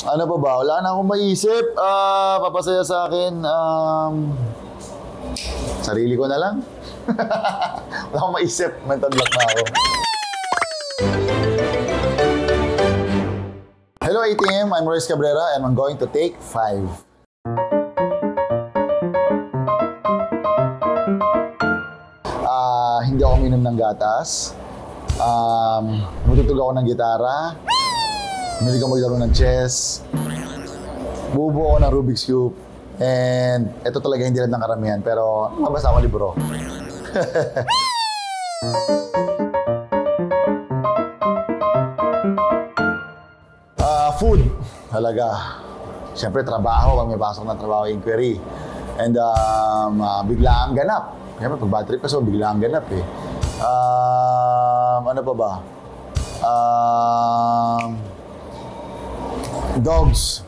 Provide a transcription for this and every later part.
Ano pa ba? Wala na akong maisip. Papasaya sa akin. Sarili ko na lang. Wala akong maisip. Mental block na ako. Hello ATM, I'm Royce Cabrera and I'm going to take 5. Hindi ako minom ng gatas. Matutug ako ng gitara. Mahilig ako maglaro ng chess. Bubuo ako ng Rubik's Cube. And ito talaga hindi lang ng karamihan, pero nabasa ako libro. Food, halaga. Siyempre, trabaho, pag may pasok na trabaho, inquiry. And bigla ang ganap. Siyempre, pag bad trip kasi, bigla ang ganap eh. Ano pa ba? Dogs.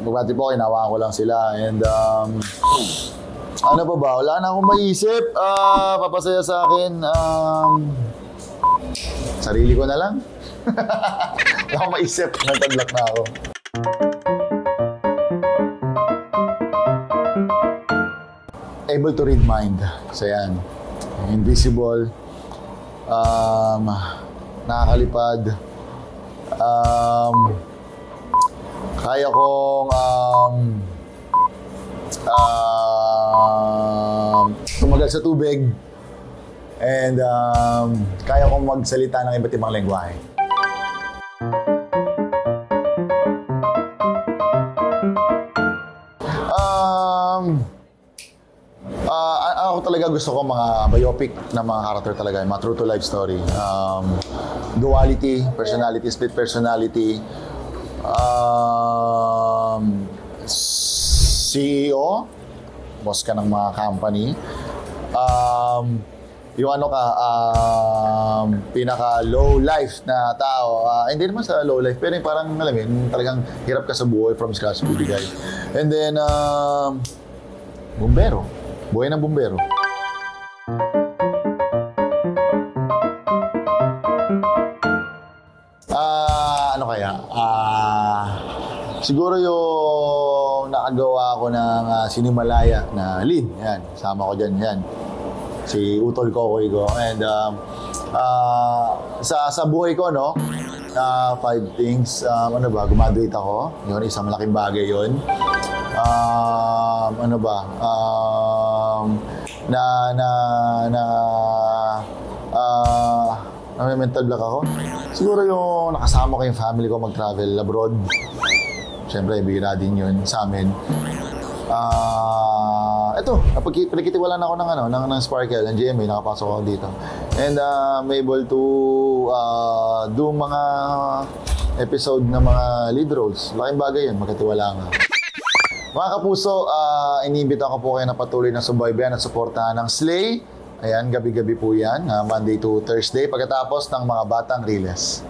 Pag bad trip ako, inawaan ko lang sila. And ano pa ba? Wala na akong maisip. Papasaya sa akin. Sarili ko na lang. Wala akong maisip. Mental block na ako. Able to read mind. So yan. Invisible. Nakakalipad. Kaya kong tumagal sa tubig. And kaya kong magsalita ng iba't ibang lengguwahe. Ako talaga gusto ko mga biopic na mga character talaga, mga true to life story. Duality, personality, split personality. CEO, boss ka ng mga company. Yung ano ka, pinaka low life na tao, hindi naman sa low life, pero parang alam yun, talagang hirap ka sa buhay from scratch bibigay. And then, bumbero. Buhay ng bumbero. Ano kaya? Siguro yung nakagawa ko ng Sinimalaya na lead. Yan, sama ko dyan. Yan. Si Utol Kokoy ko. And sa buhay ko, no? 5 things. Ano ba? Gumaduate ako. Yun, isang malaking bagay yun. Ano ba? May mental block ako. Siguro yung nakasama ko yung family ko mag-travel abroad. Siyempre, bira din yun sa amin. Ito, pinagkitiwalaan ako ng Sparkle, ng GMA, nakapasok ako dito. And I'm able to do mga episode ng mga lead roles. Laking bagay yun, magkatiwalaan nga. Mga kapuso, iniimbita ko po kayo na patuloy na subaybayan at suportahan ng Slay. Ayan, gabi-gabi po yan, Monday to Thursday, pagkatapos ng mga Batang Riles.